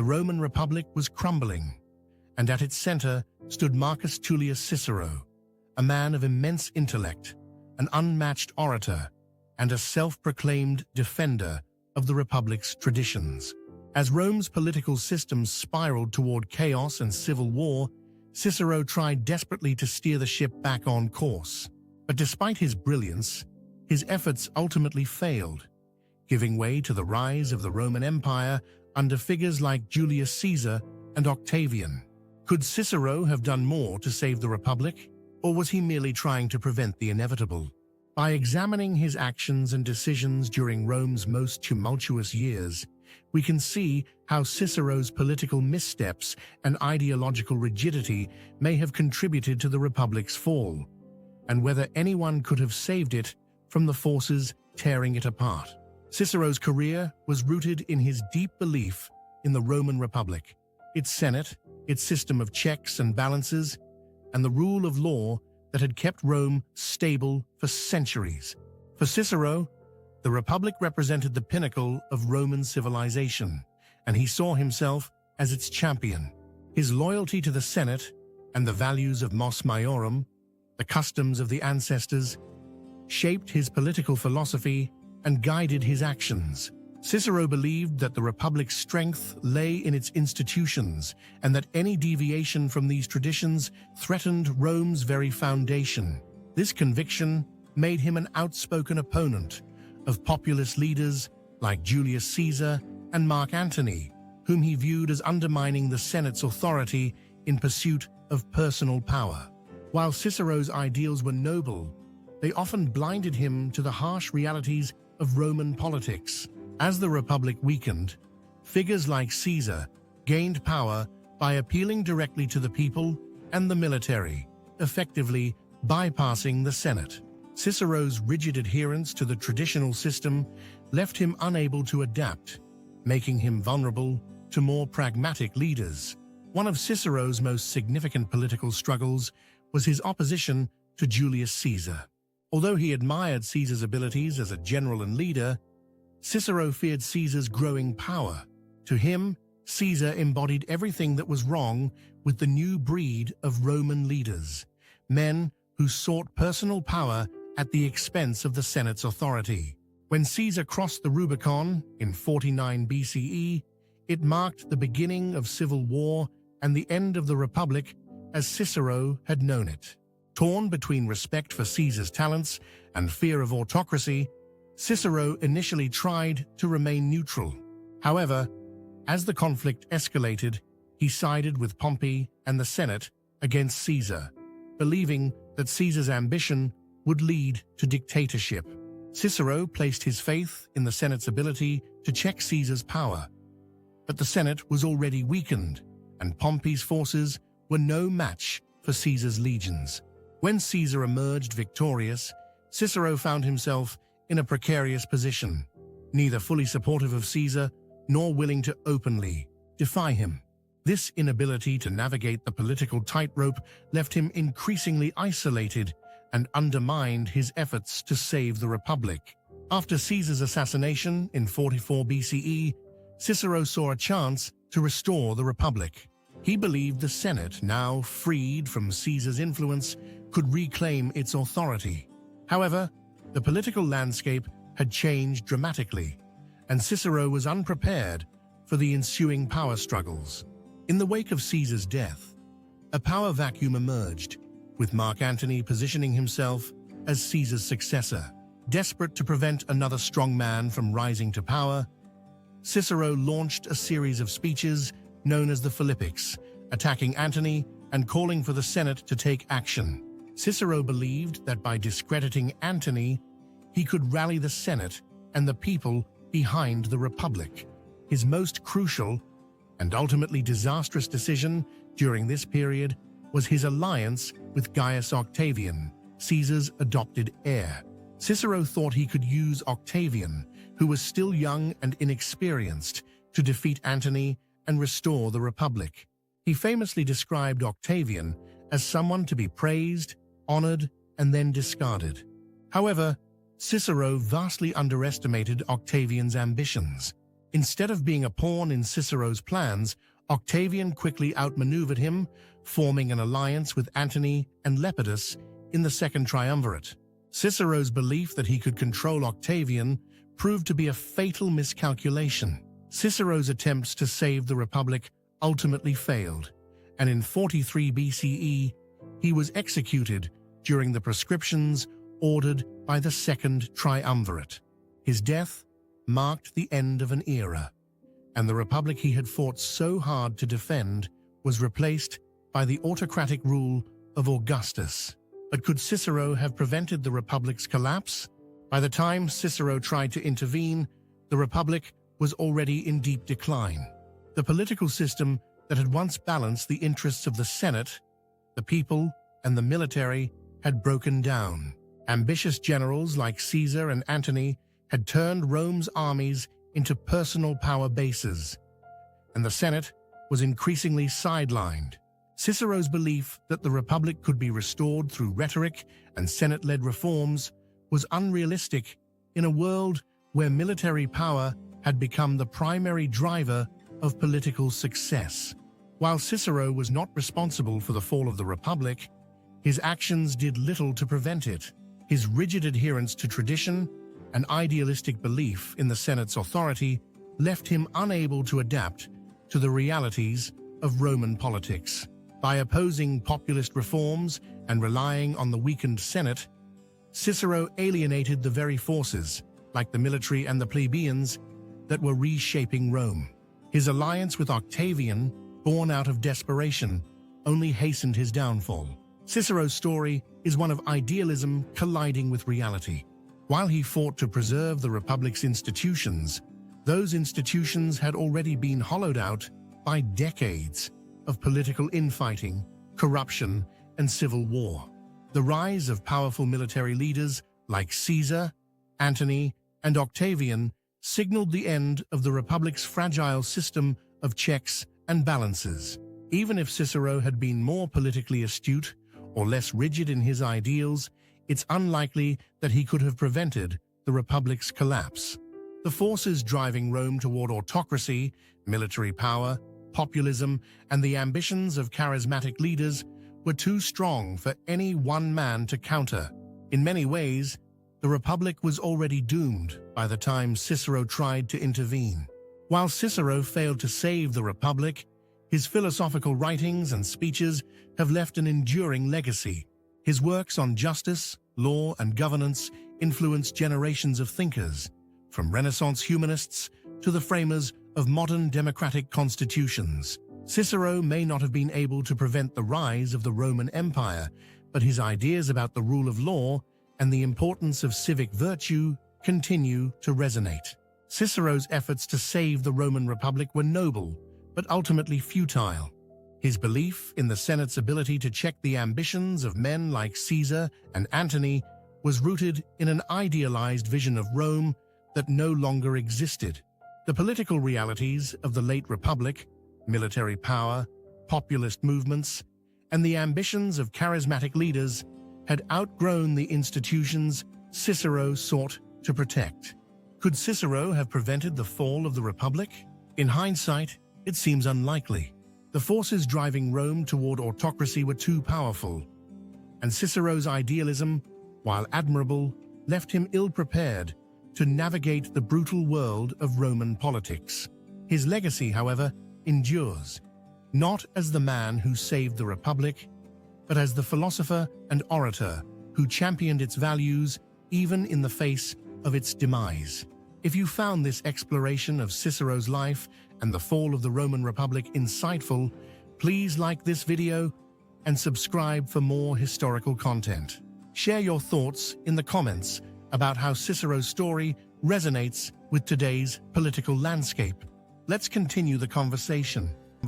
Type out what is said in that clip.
Roman Republic was crumbling, and at its center stood Marcus Tullius Cicero, a man of immense intellect, an unmatched orator, and a self-proclaimed defender of the Republic's traditions. As Rome's political system spiraled toward chaos and civil war, Cicero tried desperately to steer the ship back on course. But despite his brilliance, his efforts ultimately failed, giving way to the rise of the Roman Empire under figures like Julius Caesar and Octavian. Could Cicero have done more to save the Republic, or was he merely trying to prevent the inevitable? By examining his actions and decisions during Rome's most tumultuous years, we can see how Cicero's political missteps and ideological rigidity may have contributed to the Republic's fall, and whether anyone could have saved it from the forces tearing it apart. Cicero's career was rooted in his deep belief in the Roman Republic, its Senate, its system of checks and balances, and the rule of law that had kept Rome stable for centuries. For Cicero, the Republic represented the pinnacle of Roman civilization, and he saw himself as its champion. His loyalty to the Senate and the values of mos maiorum, the customs of the ancestors, shaped his political philosophy and guided his actions. Cicero believed that the Republic's strength lay in its institutions, and that any deviation from these traditions threatened Rome's very foundation. This conviction made him an outspoken opponent of populist leaders like Julius Caesar and Mark Antony, whom he viewed as undermining the Senate's authority in pursuit of personal power. While Cicero's ideals were noble, they often blinded him to the harsh realities of Roman politics. As the Republic weakened, figures like Caesar gained power by appealing directly to the people and the military, effectively bypassing the Senate. Cicero's rigid adherence to the traditional system left him unable to adapt, making him vulnerable to more pragmatic leaders. One of Cicero's most significant political struggles was his opposition to Julius Caesar. Although he admired Caesar's abilities as a general and leader, Cicero feared Caesar's growing power. To him, Caesar embodied everything that was wrong with the new breed of Roman leaders, men who sought personal power at the expense of the Senate's authority. When Caesar crossed the Rubicon in 49 BCE, it marked the beginning of civil war and the end of the Republic as Cicero had known it. Torn between respect for Caesar's talents and fear of autocracy, Cicero initially tried to remain neutral. However, as the conflict escalated, he sided with Pompey and the Senate against Caesar, believing that Caesar's ambition would lead to dictatorship. Cicero placed his faith in the Senate's ability to check Caesar's power. But the Senate was already weakened, and Pompey's forces were no match for Caesar's legions. When Caesar emerged victorious, Cicero found himself in a precarious position, neither fully supportive of Caesar nor willing to openly defy him. This inability to navigate the political tightrope left him increasingly isolated and undermined his efforts to save the Republic. After Caesar's assassination in 44 BCE, Cicero saw a chance to restore the Republic. He believed the Senate, now freed from Caesar's influence, could reclaim its authority. However, the political landscape had changed dramatically, and Cicero was unprepared for the ensuing power struggles. In the wake of Caesar's death, a power vacuum emerged, with Mark Antony positioning himself as Caesar's successor. Desperate to prevent another strong man from rising to power, Cicero launched a series of speeches known as the Philippics, attacking Antony and calling for the Senate to take action. Cicero believed that by discrediting Antony, he could rally the Senate and the people behind the Republic. His most crucial and ultimately disastrous decision during this period was his alliance with Gaius Octavian, Caesar's adopted heir. Cicero thought he could use Octavian, who was still young and inexperienced, to defeat Antony and restore the Republic. He famously described Octavian as someone to be praised, honored, and then discarded. However, Cicero vastly underestimated Octavian's ambitions. Instead of being a pawn in Cicero's plans, Octavian quickly outmaneuvered him, forming an alliance with Antony and Lepidus in the Second Triumvirate. Cicero's belief that he could control Octavian proved to be a fatal miscalculation. Cicero's attempts to save the Republic ultimately failed, and in 43 BCE, he was executed during the proscriptions ordered by the Second Triumvirate. His death marked the end of an era, and the Republic he had fought so hard to defend was replaced by the autocratic rule of Augustus. But could Cicero have prevented the Republic's collapse? By the time Cicero tried to intervene, the Republic was already in deep decline. The political system that had once balanced the interests of the Senate, the people, and the military had broken down. Ambitious generals like Caesar and Antony had turned Rome's armies into personal power bases, and the Senate was increasingly sidelined. Cicero's belief that the Republic could be restored through rhetoric and Senate-led reforms was unrealistic in a world where military power had become the primary driver of political success. While Cicero was not responsible for the fall of the Republic, his actions did little to prevent it. His rigid adherence to tradition and idealistic belief in the Senate's authority left him unable to adapt to the realities of Roman politics. By opposing populist reforms and relying on the weakened Senate, Cicero alienated the very forces, like the military and the plebeians, that were reshaping Rome. His alliance with Octavian, born out of desperation, only hastened his downfall. Cicero's story is one of idealism colliding with reality. While he fought to preserve the Republic's institutions, those institutions had already been hollowed out by decades of political infighting, corruption, and civil war. The rise of powerful military leaders like Caesar, Antony, and Octavian signaled the end of the Republic's fragile system of checks and balances. Even if Cicero had been more politically astute or less rigid in his ideals, it's unlikely that he could have prevented the Republic's collapse. The forces driving Rome toward autocracy, military power, populism, and the ambitions of charismatic leaders were too strong for any one man to counter. In many ways, the Republic was already doomed by the time Cicero tried to intervene. While Cicero failed to save the Republic, his philosophical writings and speeches have left an enduring legacy. His works on justice, law, and governance influenced generations of thinkers, from Renaissance humanists to the framers of modern democratic constitutions. Cicero may not have been able to prevent the rise of the Roman Empire, but his ideas about the rule of law and the importance of civic virtue continue to resonate. Cicero's efforts to save the Roman Republic were noble, but ultimately futile. His belief in the Senate's ability to check the ambitions of men like Caesar and Antony was rooted in an idealized vision of Rome that no longer existed. The political realities of the late Republic, military power, populist movements, and the ambitions of charismatic leaders had outgrown the institutions Cicero sought to protect. Could Cicero have prevented the fall of the Republic? In hindsight, it seems unlikely. The forces driving Rome toward autocracy were too powerful, and Cicero's idealism, while admirable, left him ill-prepared to navigate the brutal world of Roman politics. His legacy, however, endures, not as the man who saved the Republic, but as the philosopher and orator who championed its values even in the face of its demise. If you found this exploration of Cicero's life and the fall of the Roman Republic insightful, please like this video and subscribe for more historical content. Share your thoughts in the comments about how Cicero's story resonates with today's political landscape. Let's continue the conversation.